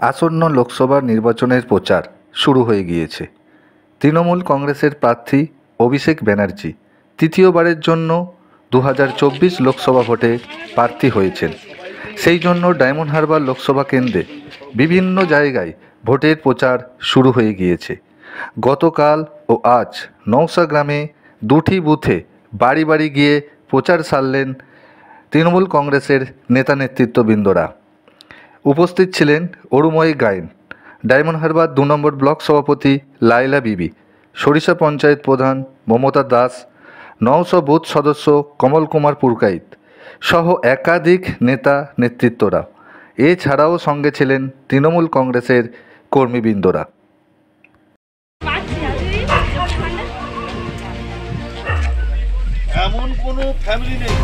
আসন্ন লোকসভা নির্বাচনের প্রচার শুরু হয়ে গিয়েছে। তৃণমূল কংগ্রেসের প্রার্থী অভিষেক ব্যানার্জি তৃতীয়বারের জন্য 2024 লোকসভা ভোটে প্রার্থী হয়েছেন। সেই জন্য ডায়মন্ড হারবার লোকসভা কেন্দ্রে বিভিন্ন জায়গায় ভোটের প্রচার শুরু হয়ে গিয়েছে। গতকাল ও আজ নওশা গ্রামে দুটি বুথে বাড়ি বাড়ি গিয়ে প্রচার সারলেন তৃণমূল কংগ্রেসের নেতা নেতৃত্ববৃন্দরা। উপস্থিত ছিলেন অরুময়ী গায়েন, ডায়মন্ড হারবার 2 নম্বর ব্লক সভাপতি লাইলা বিবি, সরিষা পঞ্চায়েত প্রধান মমতা দাস, নওশা বুথ সদস্য কমল কুমার পুরকাইত সহ একাধিক নেতা নেতৃত্বরা। এছাড়াও সঙ্গে ছিলেন তৃণমূল কংগ্রেসের কর্মীবৃন্দরা। এমন কোনো ফ্যামিলি নেই